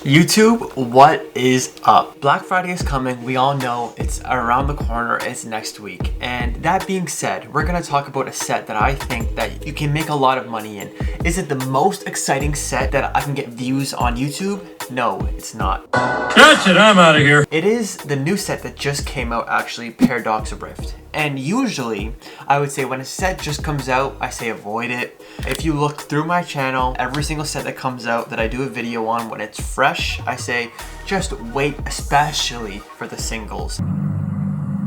YouTube, what is up? Black Friday is coming. We all know it's around the corner. It's next week. And that being said, we're going to talk about a set that I think that you can make a lot of money in. Is it the most exciting set that I can get views on YouTube? No, it's not. That's it, I'm out of here. It is the new set that just came out, actually, Paradox Rift. And usually, I would say when a set just comes out, I say avoid it. If you look through my channel, every single set that comes out that I do a video on, when it's fresh, I say just wait, especially for the singles.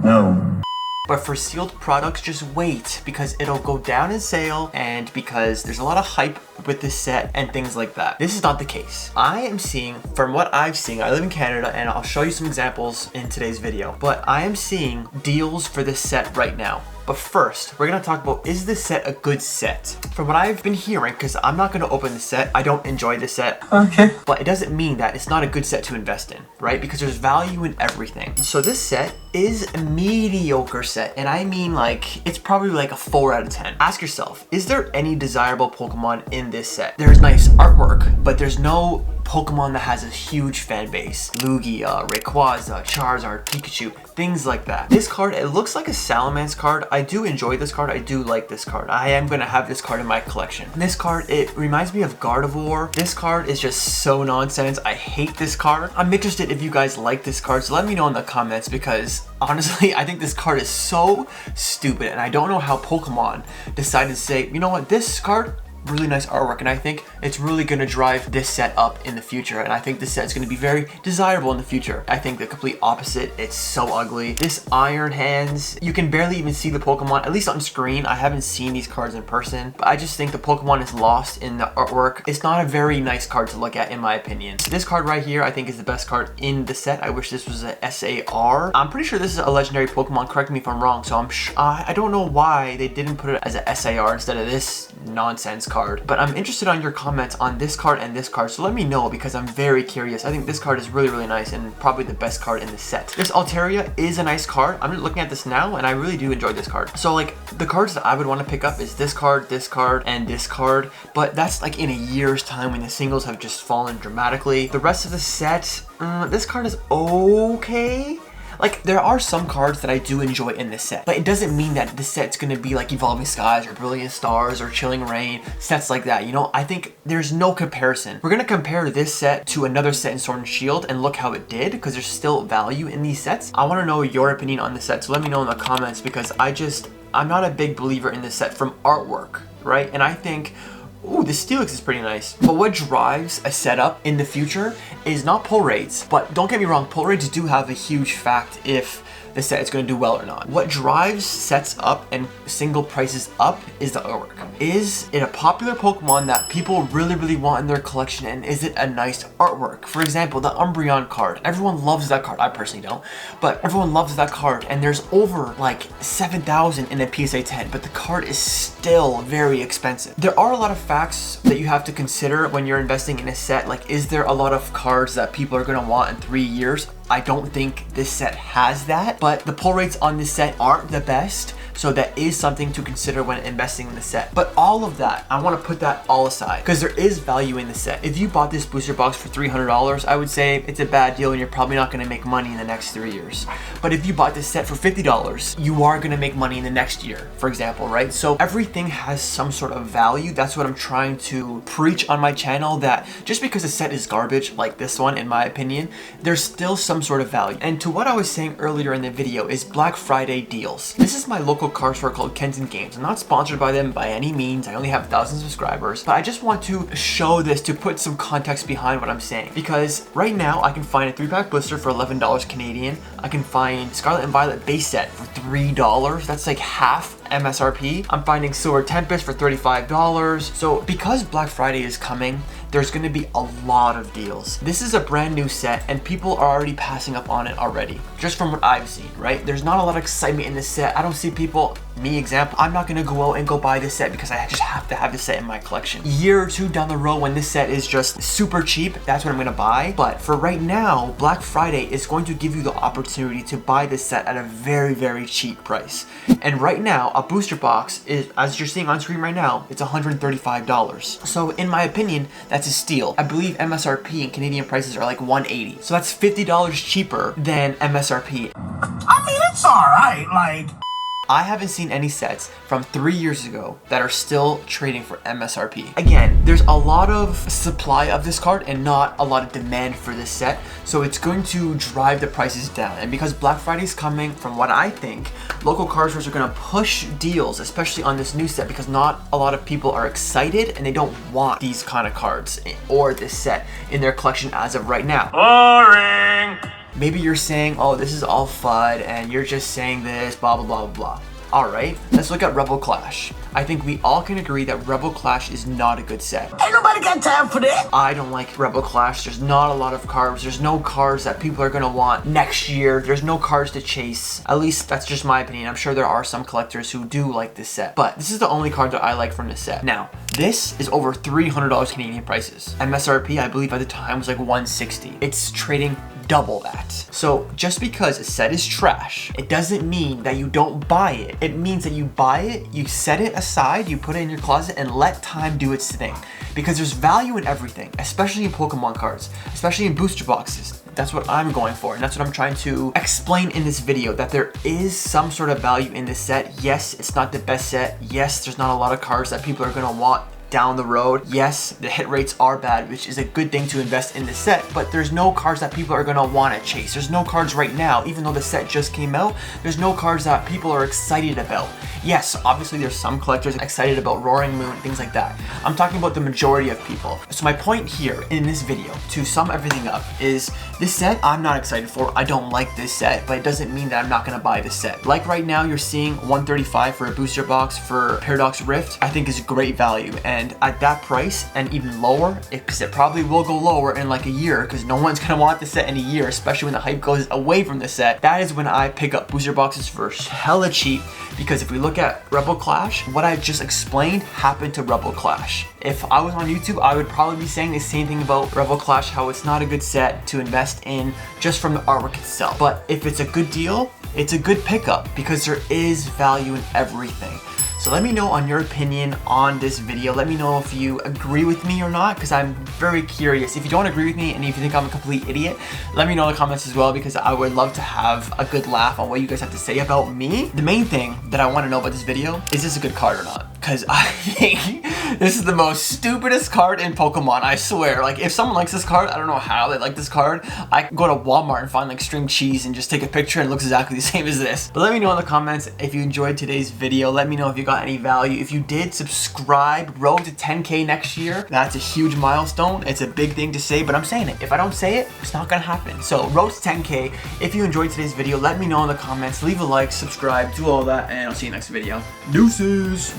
No. But for sealed products, just wait, because it'll go down in sale and because there's a lot of hype with this set and things like that. This is not the case. I am seeing, from what I've seen, I live in Canada and I'll show you some examples in today's video, but I am seeing deals for this set right now. But first, we're gonna talk about, is this set a good set? From what I've been hearing, because I'm not gonna open the set, I don't enjoy the set. Okay. But it doesn't mean that it's not a good set to invest in, right? Because there's value in everything. So this set is a mediocre set, and I mean like, it's probably like a 4 out of 10. Ask yourself, is there any desirable Pokemon in this set? There's nice artwork, but there's no Pokemon that has a huge fan base. Lugia, Rayquaza, Charizard, Pikachu, things like that. This card, it looks like a Salamence card. I do enjoy this card. I do like this card. I am gonna have this card in my collection. This card, it reminds me of Gardevoir. This card is just so nonsense. I hate this card. I'm interested if you guys like this card, so let me know in the comments, because honestly, I think this card is so stupid, and I don't know how Pokemon decided to say, you know what, this card, really nice artwork, and I think it's really going to drive this set up in the future, and I think this set is going to be very desirable in the future. I think the complete opposite, it's so ugly. This Iron Hands, you can barely even see the Pokemon, at least on screen. I haven't seen these cards in person, but I just think the Pokemon is lost in the artwork. It's not a very nice card to look at, in my opinion. This card right here, I think, is the best card in the set. I wish this was a SAR. I'm pretty sure this is a legendary Pokemon, correct me if I'm wrong, so I don't know why they didn't put it as a SAR instead of this nonsense card. But I'm interested on your comments on this card and this card, so let me know, because I'm very curious. I think this card is really, really nice and probably the best card in the set. This Altaria is a nice card. I'm just looking at this now and I really do enjoy this card. So like, the cards that I would want to pick up is this card, and this card, but that's like in a year's time when the singles have just fallen dramatically. The rest of the set, this card is okay. Like, there are some cards that I do enjoy in this set, but it doesn't mean that this set's gonna be like Evolving Skies or Brilliant Stars or Chilling Reign, sets like that, you know? I think there's no comparison. We're gonna compare this set to another set in Sword and Shield and look how it did, because there's still value in these sets. I wanna know your opinion on the set, so let me know in the comments, because I'm not a big believer in this set from artwork, right? And I think, ooh, this Steelix is pretty nice. But what drives a setup in the future is not pull rates, but don't get me wrong, pull rates do have a huge fact if the set is going to do well or not. What drives sets up and single prices up is the artwork. Is it a popular Pokemon that people really, really want in their collection, and is it a nice artwork? For example, the Umbreon card. Everyone loves that card. I personally don't, but everyone loves that card, and there's over like 7,000 in a PSA 10, but the card is still very expensive. There are a lot of facts that you have to consider when you're investing in a set. Like, is there a lot of cards that people are going to want in 3 years? I don't think this set has that, but the pull rates on this set aren't the best, so that is something to consider when investing in the set. But all of that, I want to put that all aside, because there is value in the set. If you bought this booster box for $300, I would say it's a bad deal and you're probably not going to make money in the next 3 years. But if you bought this set for $50, you are going to make money in the next year, for example, right? So everything has some sort of value. That's what I'm trying to preach on my channel, that just because a set is garbage, like this one, in my opinion, there's still some sort of value. And to what I was saying earlier in the video is Black Friday deals. This is my local card store called Kenton Games. I'm not sponsored by them by any means. I only have 1,000 subscribers, but I just want to show this to put some context behind what I'm saying, because right now I can find a 3-pack blister for $11 Canadian. I can find Scarlet and Violet base set for $3. That's like half MSRP. I'm finding Silver Tempest for $35. So because Black Friday is coming, there's going to be a lot of deals. This is a brand new set and people are already passing up on it already, just from what I've seen, right? There's not a lot of excitement in this set. I don't see people me example, I'm not gonna go out and go buy this set because I just have to have this set in my collection. A year or two down the road when this set is just super cheap, that's what I'm gonna buy. But for right now, Black Friday is going to give you the opportunity to buy this set at a very, very cheap price. And right now, a booster box is, as you're seeing on screen right now, it's $135. So in my opinion, that's a steal. I believe MSRP and Canadian prices are like $180. So that's $50 cheaper than MSRP. I mean, it's alright, like... I haven't seen any sets from 3 years ago that are still trading for MSRP. Again, there's a lot of supply of this card and not a lot of demand for this set, so it's going to drive the prices down. And because Black Friday is coming, from what I think, local card stores are gonna push deals, especially on this new set, because not a lot of people are excited and they don't want these kind of cards or this set in their collection as of right now. Boring. Maybe you're saying, oh, this is all FUD and you're just saying this, blah, blah, blah, blah. All right, let's look at Rebel Clash. I think we all can agree that Rebel Clash is not a good set. Ain't nobody got time for that. I don't like Rebel Clash. There's not a lot of cards. There's no cards that people are gonna want next year. There's no cards to chase. At least that's just my opinion. I'm sure there are some collectors who do like this set, but this is the only card that I like from this set. Now, this is over $300 Canadian prices. MSRP, I believe at the time was like $160. It's trading double that. So just because a set is trash, it doesn't mean that you don't buy it. It means that you buy it, you set it aside, you put it in your closet and let time do its thing. Because there's value in everything, especially in Pokemon cards, especially in booster boxes. That's what I'm going for, and that's what I'm trying to explain in this video, that there is some sort of value in this set. Yes, it's not the best set. Yes, there's not a lot of cards that people are gonna want down the road. Yes, the hit rates are bad, which is a good thing to invest in this set, but there's no cards that people are gonna wanna chase. There's no cards right now, even though the set just came out, there's no cards that people are excited about. Yes, obviously there's some collectors excited about Roaring Moon, things like that. I'm talking about the majority of people. So my point here in this video, to sum everything up, is this set I'm not excited for. I don't like this set, but it doesn't mean that I'm not gonna buy this set. Like right now, you're seeing $135 for a booster box for Paradox Rift, I think is great value. And at that price and even lower, because it probably will go lower in like a year, because no one's gonna want the set in a year, especially when the hype goes away from the set. That is when I pick up booster boxes for hella cheap, because if we look at Rebel Clash, what I just explained happened to Rebel Clash. If I was on YouTube, I would probably be saying the same thing about Rebel Clash, how it's not a good set to invest in just from the artwork itself. But if it's a good deal, it's a good pickup because there is value in everything. So let me know on your opinion on this video. Let me know if you agree with me or not, because I'm very curious. If you don't agree with me and if you think I'm a complete idiot, let me know in the comments as well, because I would love to have a good laugh on what you guys have to say about me. The main thing that I want to know about this video, is this a good card or not? Because I think this is the most stupidest card in Pokemon, I swear. Like, if someone likes this card, I don't know how they like this card. I can go to Walmart and find like string cheese and just take a picture and it looks exactly the same as this. But let me know in the comments if you enjoyed today's video. Let me know if you got any value. If you did, subscribe. Road to 10K next year. That's a huge milestone. It's a big thing to say, but I'm saying it. If I don't say it, it's not gonna happen. So road to 10K. If you enjoyed today's video, let me know in the comments. Leave a like, subscribe, do all that, and I'll see you next video. Deuces.